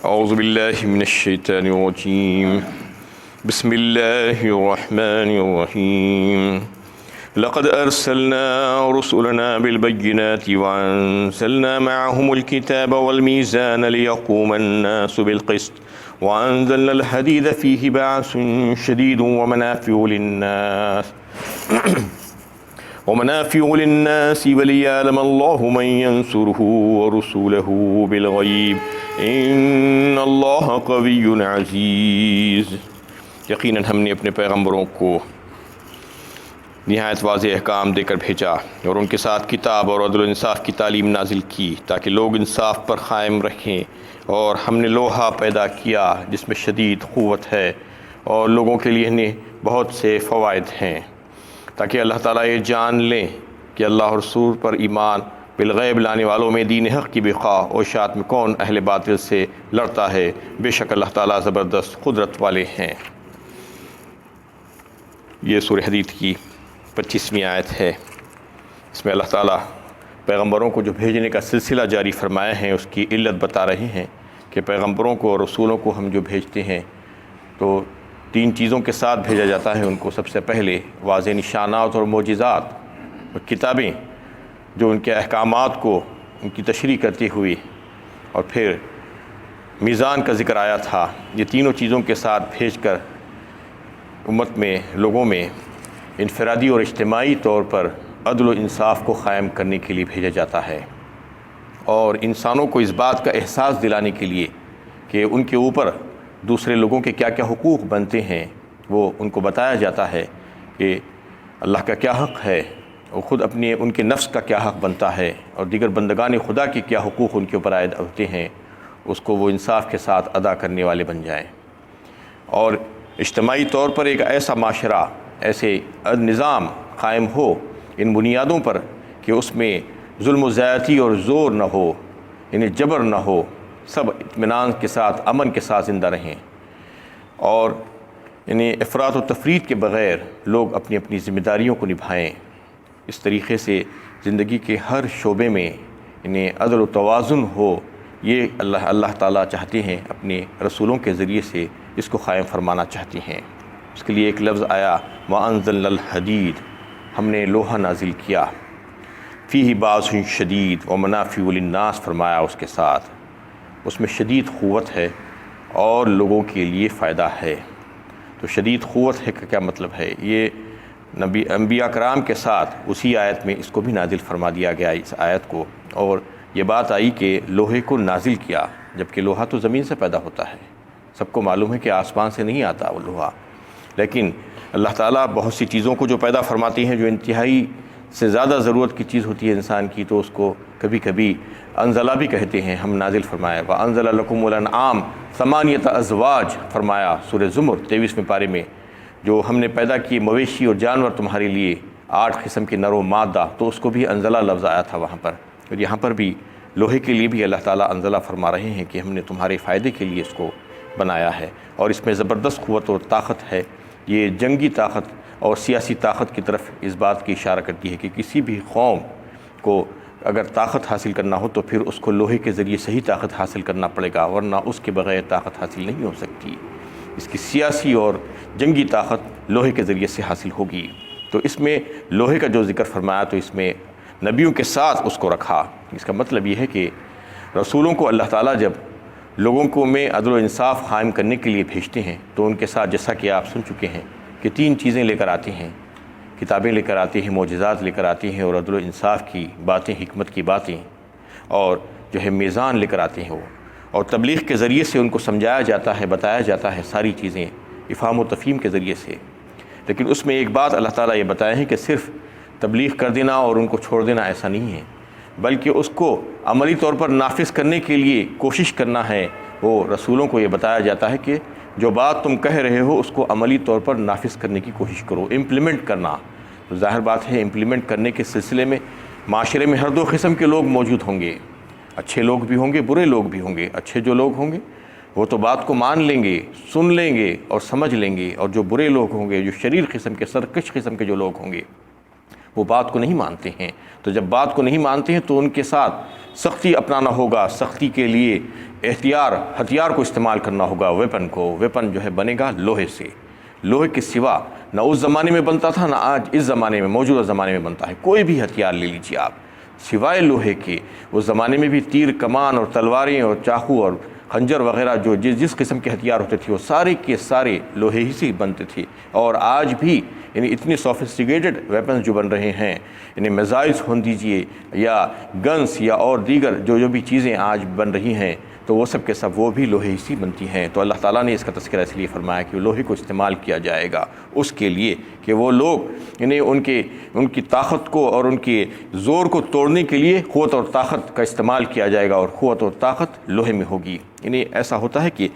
اعوذ باللہ من الشیطان الرجیم بسم اللہ الرحمن الرحیم لقد ارسلنا رسلنا بالبينات وانزلنا معهم الكتاب والميزان ليقوم الناس بالقسط وانزلنا الحديد فيه بأس شديد ومنافع للناس وليعلم الله من ينصره ورسوله بالغيب ان اللہ قوی عزیز۔ یقیناً ہم نے اپنے پیغمبروں کو نہایت واضح احکام دے کر بھیجا اور ان کے ساتھ کتاب اور عدل و انصاف کی تعلیم نازل کی تاکہ لوگ انصاف پر قائم رہیں، اور ہم نے لوہا پیدا کیا جس میں شدید قوت ہے اور لوگوں کے لیے انہیں بہت سے فوائد ہیں، تاکہ اللہ تعالیٰ یہ جان لیں کہ اللہ اور رسول پر ایمان بالغیب لانے والوں میں دین حق کی بقا اور اشاعت میں کون اہل باطل سے لڑتا ہے، بے شک اللہ تعالیٰ زبردست قدرت والے ہیں۔ یہ سورہ حدید کی 25ویں آیت ہے۔ اس میں اللہ تعالیٰ پیغمبروں کو جو بھیجنے کا سلسلہ جاری فرمائے ہیں اس کی علت بتا رہے ہیں کہ پیغمبروں کو اور رسولوں کو ہم جو بھیجتے ہیں تو 3 چیزوں کے ساتھ بھیجا جاتا ہے ان کو۔ سب سے پہلے واضح نشانات اور معجزات اور کتابیں جو ان کے احکامات کو ان کی تشریح کرتی ہوئی، اور پھر میزان کا ذکر آیا تھا۔ یہ تینوں چیزوں کے ساتھ بھیج کر امت میں، لوگوں میں انفرادی اور اجتماعی طور پر عدل و انصاف کو قائم کرنے کے لیے بھیجا جاتا ہے، اور انسانوں کو اس بات کا احساس دلانے کے لیے کہ ان کے اوپر دوسرے لوگوں کے کیا کیا حقوق بنتے ہیں وہ ان کو بتایا جاتا ہے کہ اللہ کا کیا حق ہے اور خود اپنے ان کے نفس کا کیا حق بنتا ہے، اور دیگر بندگان خدا کے کیا حقوق ان کے اوپر عائد ہوتے ہیں، اس کو وہ انصاف کے ساتھ ادا کرنے والے بن جائیں، اور اجتماعی طور پر ایک ایسا معاشرہ، ایسے نظام قائم ہو ان بنیادوں پر کہ اس میں ظلم و زیادتی اور زور نہ ہو، یعنی جبر نہ ہو، سب اطمینان کے ساتھ، امن کے ساتھ زندہ رہیں، اور یعنی افراط و تفریط کے بغیر لوگ اپنی اپنی ذمہ داریوں کو نبھائیں۔ اس طریقے سے زندگی کے ہر شعبے میں انہیں عدل و توازن ہو، یہ اللہ تعالیٰ چاہتے ہیں، اپنے رسولوں کے ذریعے سے اس کو قائم فرمانا چاہتے ہیں۔ اس کے لیے ایک لفظ آیا وَأَنزَلْنَا الْحَدِيدَ، ہم نے لوہا نازل کیا، فِيهِ بَأْسٌ شَدِيدٌ وَمَنَافِعُ لِلنَّاسِ فرمایا اس کے ساتھ، اس میں شدید قوت ہے اور لوگوں کے لیے فائدہ ہے۔ تو شدید قوت ہے کا کیا مطلب ہے؟ یہ انبیاء کرام کے ساتھ اسی آیت میں اس کو بھی نازل فرما دیا گیا اس آیت کو، اور یہ بات آئی کہ لوہے کو نازل کیا، جبکہ لوہا تو زمین سے پیدا ہوتا ہے، سب کو معلوم ہے کہ آسمان سے نہیں آتا وہ لوہا، لیکن اللہ تعالیٰ بہت سی چیزوں کو جو پیدا فرماتی ہیں جو انتہائی سے زیادہ ضرورت کی چیز ہوتی ہے انسان کی، تو اس کو کبھی کبھی انزلہ بھی کہتے ہیں، ہم نازل فرمایا۔ وَأَنزَلَ لَكُمُ الْأَنْعَامَ ثَمَانِيَةَ أَزْوَاجٍ فرمایا سورہ زمر 23ویں پارے میں، جو ہم نے پیدا کیے مویشی اور جانور تمہارے لیے 8 قسم کے نر و مادہ، تو اس کو بھی انزلہ لفظ آیا تھا وہاں پر، اور یہاں پر بھی لوہے کے لیے بھی اللہ تعالیٰ انزلہ فرما رہے ہیں کہ ہم نے تمہارے فائدے کے لیے اس کو بنایا ہے، اور اس میں زبردست قوت اور طاقت ہے۔ یہ جنگی طاقت اور سیاسی طاقت کی طرف اس بات کی اشارہ کرتی ہے کہ کسی بھی قوم کو اگر طاقت حاصل کرنا ہو تو پھر اس کو لوہے کے ذریعے صحیح طاقت حاصل کرنا پڑے گا، ورنہ اس کے بغیر طاقت حاصل نہیں ہو سکتی۔ اس کی سیاسی اور جنگی طاقت لوہے کے ذریعے سے حاصل ہوگی۔ تو اس میں لوہے کا جو ذکر فرمایا تو اس میں نبیوں کے ساتھ اس کو رکھا۔ اس کا مطلب یہ ہے کہ رسولوں کو اللہ تعالیٰ جب لوگوں کو میں عدل و انصاف قائم کرنے کے لیے بھیجتے ہیں تو ان کے ساتھ جیسا کہ آپ سن چکے ہیں کہ 3 چیزیں لے کر آتے ہیں، کتابیں لے کر آتے ہیں، معجزات لے کر آتے ہیں، اور عدل و انصاف کی باتیں، حکمت کی باتیں، اور جو ہے میزان لے کر آتے ہیں وہ، اور تبلیغ کے ذریعے سے ان کو سمجھایا جاتا ہے، بتایا جاتا ہے ساری چیزیں افہام و تفہیم کے ذریعے سے۔ لیکن اس میں ایک بات اللہ تعالیٰ یہ بتایا ہے کہ صرف تبلیغ کر دینا اور ان کو چھوڑ دینا ایسا نہیں ہے، بلکہ اس کو عملی طور پر نافذ کرنے کے لیے کوشش کرنا ہے۔ وہ رسولوں کو یہ بتایا جاتا ہے کہ جو بات تم کہہ رہے ہو اس کو عملی طور پر نافذ کرنے کی کوشش کرو، امپلیمنٹ کرنا۔ تو ظاہر بات ہے امپلیمنٹ کرنے کے سلسلے میں معاشرے میں ہر 2 قسم کے لوگ موجود ہوں گے، اچھے لوگ بھی ہوں گے، برے لوگ بھی ہوں گے۔ اچھے جو لوگ ہوں گے وہ تو بات کو مان لیں گے، سن لیں گے اور سمجھ لیں گے، اور جو برے لوگ ہوں گے، جو شریر قسم کے، سرکش قسم کے جو لوگ ہوں گے وہ بات کو نہیں مانتے ہیں۔ تو جب بات کو نہیں مانتے ہیں تو ان کے ساتھ سختی اپنانا ہوگا، سختی کے لیے ہتھیار کو استعمال کرنا ہوگا، ویپن جو ہے بنے گا لوہے سے۔ لوہے کے سوا نہ اس زمانے میں بنتا تھا، نہ آج اس زمانے میں، موجودہ زمانے میں بنتا ہے۔ کوئی بھی ہتھیار لے لیجیے آپ، سوائے لوہے کے۔ اس زمانے میں بھی تیر کمان اور تلواریں اور چاقو اور خنجر وغیرہ جو جس قسم کے ہتھیار ہوتے تھے وہ سارے کے سارے لوہے ہی سے بنتے تھے۔ اور آج بھی یعنی اتنے سوفسٹیکیٹڈ ویپنز جو بن رہے ہیں، یعنی میزائلز ہون دیجیے یا گنس یا اور دیگر جو بھی چیزیں آج بن رہی ہیں، تو وہ سب کے سب وہ بھی لوہے ہی سے بنتی ہیں۔ تو اللہ تعالیٰ نے اس کا تذکرہ اس لیے فرمایا کہ لوہے کو استعمال کیا جائے گا اس کے لیے کہ وہ لوگ یعنی ان کی طاقت کو اور ان کے زور کو توڑنے کے لیے قوت اور طاقت کا استعمال کیا جائے گا، اور قوت اور طاقت لوہے میں ہوگی۔ یعنی ایسا ہوتا ہے کہ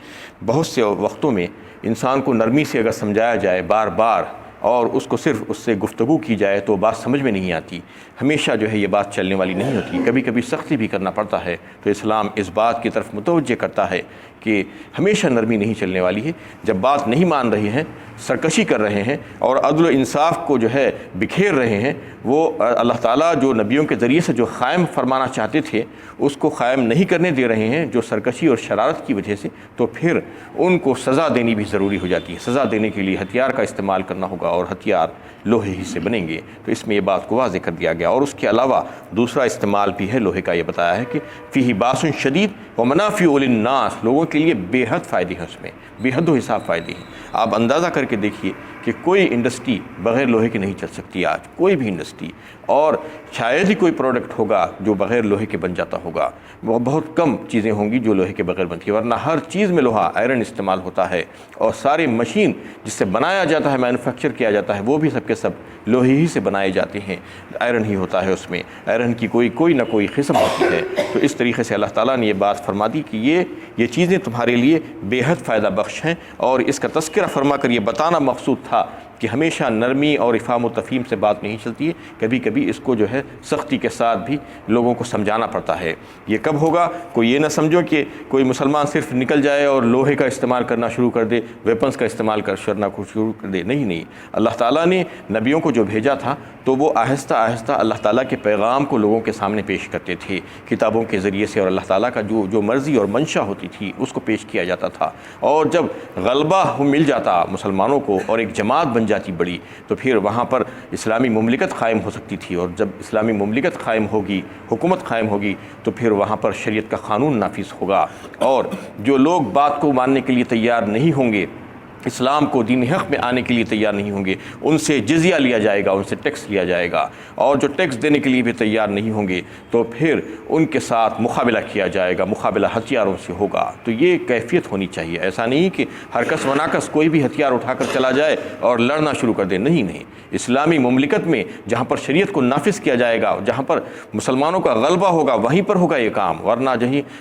بہت سے وقتوں میں انسان کو نرمی سے اگر سمجھایا جائے بار بار، اور اس کو صرف اس سے گفتگو کی جائے تو بات سمجھ میں نہیں آتی، ہمیشہ جو ہے یہ بات چلنے والی نہیں ہوتی، کبھی کبھی سختی بھی کرنا پڑتا ہے۔ تو اسلام اس بات کی طرف متوجہ کرتا ہے کہ ہمیشہ نرمی نہیں چلنے والی ہے۔ جب بات نہیں مان رہے ہیں، سرکشی کر رہے ہیں اور عدل و انصاف کو جو ہے بکھیر رہے ہیں، وہ اللہ تعالیٰ جو نبیوں کے ذریعے سے جو قائم فرمانا چاہتے تھے اس کو قائم نہیں کرنے دے رہے ہیں جو سرکشی اور شرارت کی وجہ سے، تو پھر ان کو سزا دینی بھی ضروری ہو جاتی ہے۔ سزا دینے کے لیے ہتھیار کا استعمال کرنا ہوگا، اور ہتھیار لوہے ہی سے بنیں گے۔ تو اس میں یہ بات کو واضح کر دیا گیا۔ اور اس کے علاوہ دوسرا استعمال بھی ہے لوہے کا، یہ بتایا ہے کہ فیہ باس شدید و منافع للناس، لوگوں کے لیے بے حد فائدے ہیں، اس میں بے حد و حساب فائدے ہیں۔ آپ اندازہ کر کے دیکھیے کہ کوئی انڈسٹری بغیر لوہے کے نہیں چل سکتی آج، کوئی بھی انڈسٹری، اور شاید ہی کوئی پروڈکٹ ہوگا جو بغیر لوہے کے بن جاتا ہوگا۔ وہ بہت کم چیزیں ہوں گی جو لوہے کے بغیر بنتی ہیں، ورنہ ہر چیز میں لوہا آئرن استعمال ہوتا ہے، اور سارے مشین جس سے بنایا جاتا ہے، مینوفیکچر کیا جاتا ہے، وہ بھی سب کے سب لوہے ہی سے بنائے جاتے ہیں، آئرن ہی ہوتا ہے، اس میں آئرن کی کوئی نہ کوئی قسم ہوتی ہے۔ تو اس طریقے سے اللہ تعالیٰ نے یہ بات فرما دی کہ یہ چیزیں تمہارے لیے بے حد فائدہ بخش ہیں، اور اس کا تذکرہ فرما کر یہ بتانا مقصود تھا کہ ہمیشہ نرمی اور افہام و تفہیم سے بات نہیں چلتی ہے، کبھی کبھی اس کو جو ہے سختی کے ساتھ بھی لوگوں کو سمجھانا پڑتا ہے۔ یہ کب ہوگا؟ کوئی یہ نہ سمجھو کہ کوئی مسلمان صرف نکل جائے اور لوہے کا استعمال کرنا شروع کر دے، ویپنز کا استعمال کرنا شروع کر دے۔ نہیں، اللہ تعالیٰ نے نبیوں کو جو بھیجا تھا تو وہ آہستہ آہستہ اللہ تعالیٰ کے پیغام کو لوگوں کے سامنے پیش کرتے تھے کتابوں کے ذریعے سے، اور اللہ تعالیٰ کا جو مرضی اور منشا ہوتی تھی اس کو پیش کیا جاتا تھا۔ اور جب غلبہ مل جاتا مسلمانوں کو اور ایک جماعت بن جاتی بڑی، تو پھر وہاں پر اسلامی مملکت قائم ہو سکتی تھی، اور جب اسلامی مملکت قائم ہوگی، حکومت قائم ہوگی، تو پھر وہاں پر شریعت کا قانون نافذ ہوگا، اور جو لوگ بات کو ماننے کے لیے تیار نہیں ہوں گے، اسلام کو دین حق میں آنے کے لیے تیار نہیں ہوں گے، ان سے جزیہ لیا جائے گا، ان سے ٹیکس لیا جائے گا، اور جو ٹیکس دینے کے لیے بھی تیار نہیں ہوں گے تو پھر ان کے ساتھ مقابلہ کیا جائے گا، مقابلہ ہتھیاروں سے ہوگا۔ تو یہ کیفیت ہونی چاہیے، ایسا نہیں کہ ہر کس و ناکس کوئی بھی ہتھیار اٹھا کر چلا جائے اور لڑنا شروع کر دے۔ نہیں، اسلامی مملکت میں جہاں پر شریعت کو نافذ کیا جائے گا، جہاں پر مسلمانوں کا غلبہ ہوگا، وہیں پر ہوگا یہ کام، ورنہ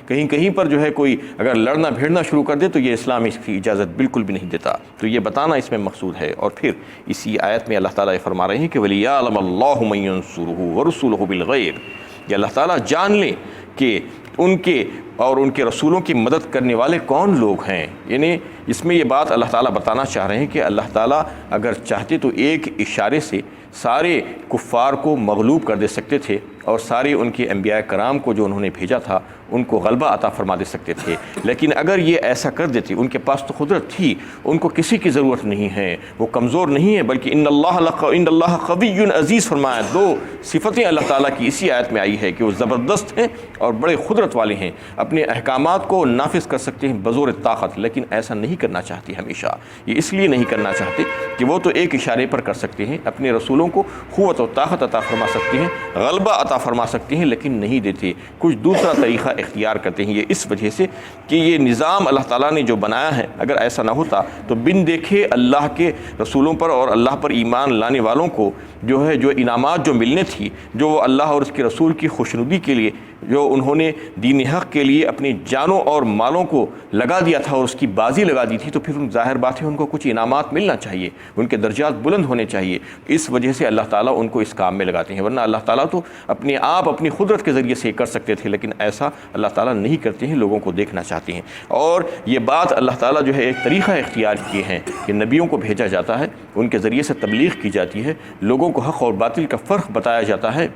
کہیں پر جو ہے کوئی اگر لڑنا بھیڑنا شروع کر دے تو یہ اسلام اس کی اجازت بالکل بھی نہیں دیتا۔ تو یہ بتانا اس میں مقصود ہے۔ اور پھر اسی آیت میں اللہ تعالیٰ یہ فرما رہے ہیں کہ وَلِيَعْلَمَ اللَّهُ مَن يَنصُرُهُ وَرُسُلُهُ بِالْغَيْبِ، یہ اللہ تعالیٰ جان لے کہ ان کے اور ان کے رسولوں کی مدد کرنے والے کون لوگ ہیں۔ یعنی اس میں یہ بات اللہ تعالیٰ بتانا چاہ رہے ہیں کہ اللہ تعالیٰ اگر چاہتے تو ایک اشارے سے سارے کفار کو مغلوب کر دے سکتے تھے، اور سارے ان کے انبیاء کرام کو جو انہوں نے بھیجا تھا ان کو غلبہ عطا فرما دے سکتے تھے۔ لیکن اگر یہ ایسا کر دیتے، ان کے پاس تو قدرت تھی، ان کو کسی کی ضرورت نہیں ہے، وہ کمزور نہیں ہے، بلکہ ان اللہ قوی عزیز فرمایا۔ دو صفتیں اللہ تعالیٰ کی اسی آیت میں آئی ہے کہ وہ زبردست ہیں اور بڑے قدرت والے ہیں، اپنے احکامات کو نافذ کر سکتے ہیں بزور طاقت، لیکن ایسا نہیں کرنا چاہتے ہمیشہ۔ یہ اس لیے نہیں کرنا چاہتے کہ وہ تو ایک اشارے پر کر سکتے ہیں، اپنے رسولوں کو قوت و طاقت عطا فرما سکتے ہیں، غلبہ عطا فرما سکتے ہیں، لیکن نہیں دیتے، کچھ دوسرا طریقہ اختیار کرتے ہیں۔ یہ اس وجہ سے کہ یہ نظام اللہ تعالیٰ نے جو بنایا ہے، اگر ایسا نہ ہوتا تو بن دیکھے اللہ کے رسولوں پر اور اللہ پر ایمان لانے والوں کو جو انعامات جو ملنے تھی، جو وہ اللہ اور اس کے رسول کی خوشنودی کے لیے جو انہوں نے دین حق کے لیے اپنی جانوں اور مالوں کو لگا دیا تھا اور اس کی بازی لگا دی تھی، تو پھر ظاہر بات ہے ان کو کچھ انعامات ملنا چاہیے، ان کے درجات بلند ہونے چاہیے۔ اس وجہ سے اللہ تعالیٰ ان کو اس کام میں لگاتے ہیں، ورنہ اللہ تعالیٰ تو اپنے آپ اپنی قدرت کے ذریعے سے کر سکتے تھے، لیکن ایسا اللہ تعالیٰ نہیں کرتے ہیں، لوگوں کو دیکھنا چاہتے ہیں۔ اور یہ بات اللہ تعالیٰ جو ہے ایک طریقہ اختیار کیے ہیں کہ نبیوں کو بھیجا جاتا ہے، ان کے ذریعے سے تبلیغ کی جاتی ہے، لوگوں کو حق اور باطل کا فرق بتایا جاتا ہے،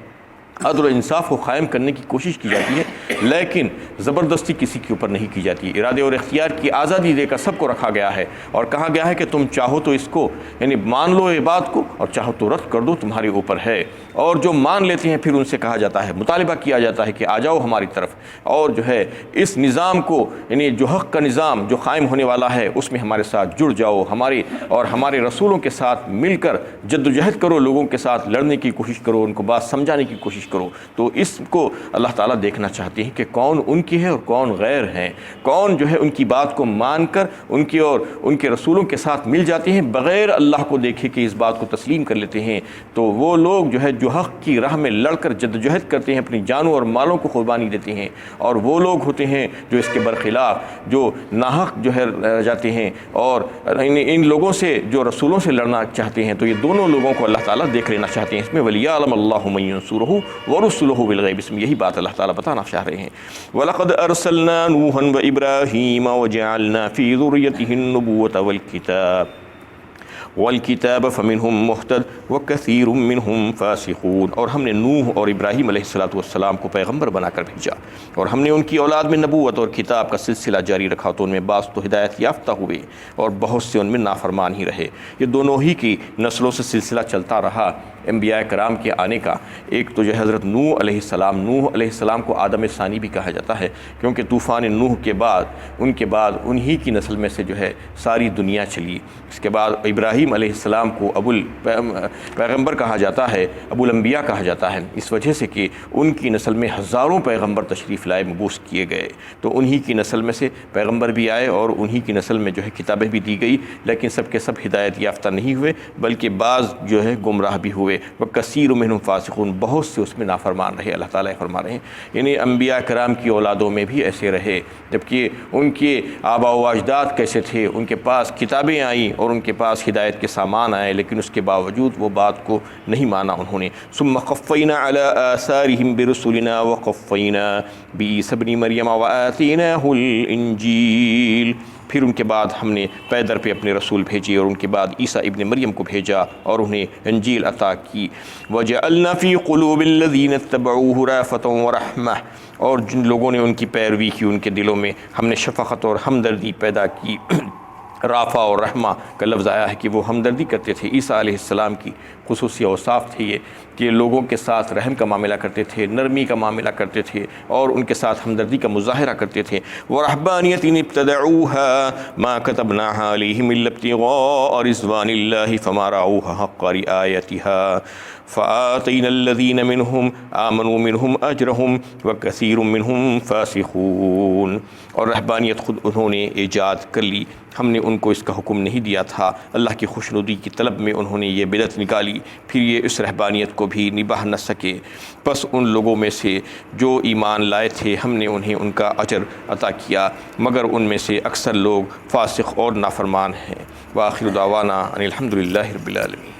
عدل و انصاف کو قائم کرنے کی کوشش کی جاتی ہے، لیکن زبردستی کسی کے اوپر نہیں کی جاتی۔ ارادے اور اختیار کی آزادی دے کر سب کو رکھا گیا ہے اور کہا گیا ہے کہ تم چاہو تو اس کو یعنی مان لو یہ بات کو، اور چاہو تو رد کر دو، تمہارے اوپر ہے۔ اور جو مان لیتے ہیں پھر ان سے کہا جاتا ہے، مطالبہ کیا جاتا ہے کہ آ جاؤ ہماری طرف، اور جو ہے اس نظام کو یعنی جو حق کا نظام جو قائم ہونے والا ہے اس میں ہمارے ساتھ جڑ جاؤ، ہمارے رسولوں کے ساتھ مل کر جدوجہد کرو، لوگوں کے ساتھ لڑنے کی کوشش کرو، ان کو بات سمجھانے کی کوشش کرو۔ تو اس کو اللہ تعالیٰ دیکھنا چاہتے ہیں کہ کون ان کی ہے اور کون غیر ہیں، کون جو ہے ان کی بات کو مان کر ان کی اور ان کے رسولوں کے ساتھ مل جاتے ہیں بغیر اللہ کو دیکھے کہ اس بات کو تسلیم کر لیتے ہیں۔ تو وہ لوگ جو ہے جو حق کی راہ میں لڑ کر جدوجہد کرتے ہیں، اپنی جانوں اور مالوں کو قربانی دیتے ہیں، اور وہ لوگ ہوتے ہیں جو اس کے برخلاف جو ناحق جو ہے جاتے ہیں اور ان لوگوں سے جو رسولوں سے لڑنا چاہتے ہیں۔ تو یہ دونوں لوگوں کو اللہ تعالیٰ دیکھ لینا چاہتے ہیں۔ اس میں وَلِيَعْلَمَ اللَّهُ مَن يَنصُرُهُ وَرُسُلُهُ بِالْغَيْبِ، اس میں یہی بات اللہ تعالیٰ بتانا چاہ رہے ہیں۔ وَلَقَدْ أَرْسَلْنَا نُوحًا وَإِبْرَاهِيمَ وَجَعَلْنَا فِي ذُرِّيَّتِهِ النُّبُوَّةَ والکتاب فمنہم مہتد وکثیر منہم فاسقون، اور ہم نے نوح اور ابراہیم علیہ السلام کو پیغمبر بنا کر بھیجا، اور ہم نے ان کی اولاد میں نبوت اور کتاب کا سلسلہ جاری رکھا، تو ان میں بعض تو ہدایت یافتہ ہوئے اور بہت سے ان میں نافرمان ہی رہے۔ یہ دونوں ہی کی نسلوں سے سلسلہ چلتا رہا انبیاء کرام کے آنے کا۔ ایک تو جو حضرت نوح علیہ السلام کو آدم ثانی بھی کہا جاتا ہے، کیونکہ طوفان نوح کے بعد انہی کی نسل میں سے جو ہے ساری دنیا چلی۔ اس کے بعد ابراہیم علیہ السلام کو پیغمبر کہا جاتا ہے، ابو الانبیاء کہا جاتا ہے، اس وجہ سے کہ ان کی نسل میں ہزاروں پیغمبر تشریف لائے، مبعوث کیے گئے۔ تو انہی کی نسل میں سے پیغمبر بھی آئے اور انہی کی نسل میں جو ہے کتابیں بھی دی گئی، لیکن سب کے سب ہدایت یافتہ نہیں ہوئے، بلکہ بعض جو ہے گمراہ بھی ہوئے۔ وَكَثِيرٌ مِّنْهُمْ فَاسِقُونَ، بہت سے اس میں نافرمان رہے۔ اللہ تعالیٰ فرما رہے ہیں یعنی انبیاء کرام کی اولادوں میں بھی ایسے رہے، جبکہ ان کے آباء و اجداد کیسے تھے، ان کے پاس کتابیں آئیں اور ان کے پاس ہدایت کے سامان آئے، لیکن اس کے باوجود وہ بات کو نہیں مانا انہوں نے۔ ثُمَّ قَفَّيْنَا عَلَىٰ آثَارِهِمْ بِرُسُلِنَا وَقَفَّيْنَا بِعِيسَىٰ ابْنِ مَرْيَمَ وَآتَيْنَاهُ الْإِنجِيلَ، پھر ان کے بعد ہم نے پے در پہ اپنے رسول بھیجے اور ان کے بعد عیسیٰ ابن مریم کو بھیجا اور انہیں انجیل عطا کی۔ وَجَعَلْنَا فِي قُلُوبِ الَّذِينَ اتَّبَعُوهُ رَأْفَةً وَرَحْمَةً، اور جن لوگوں نے ان کی پیروی کی ان کے دلوں میں ہم نے شفقت اور ہمدردی پیدا کی۔ رافع اور رحمہ کا لفظ آیا ہے کہ وہ ہمدردی کرتے تھے۔ عیسیٰ علیہ السلام کی خصوصی اوصاف تھے یہ کہ لوگوں کے ساتھ رحم کا معاملہ کرتے تھے، نرمی کا معاملہ کرتے تھے اور ان کے ساتھ ہمدردی کا مظاہرہ کرتے تھے۔ وَرَهْبَانِيَةٍ ابْتَدَعُوهَا مَا كَتَبْنَاهَا عَلَيْهِمْ إِلَّا ابْتِغَاءَ رِضْوَانِ اللَّهِ فَمَا رَعَوْهَا حَقَّ رِعَايَتِهَا فَآتَيْنَا الَّذِينَ مِنْهُمْ آمَنُوا مِنْهُمْ أَجْرَهُمْ وَكَثِيرٌ مِّنْهُمْ فَاسِقُونَ، اور رہبانیت خود انہوں نے ایجاد کر لی، ہم نے ان کو اس کا حکم نہیں دیا تھا۔ اللہ کی خوشنودی کی طلب میں انہوں نے یہ بدعت نکالی، پھر یہ اس رہبانیت کو بھی نبھا نہ سکے۔ پس ان لوگوں میں سے جو ایمان لائے تھے ہم نے انہیں ان کا اجر عطا کیا، مگر ان میں سے اکثر لوگ فاسق اور نافرمان ہیں۔ وآخر دعوانا ان الحمد للہ رب العالمین۔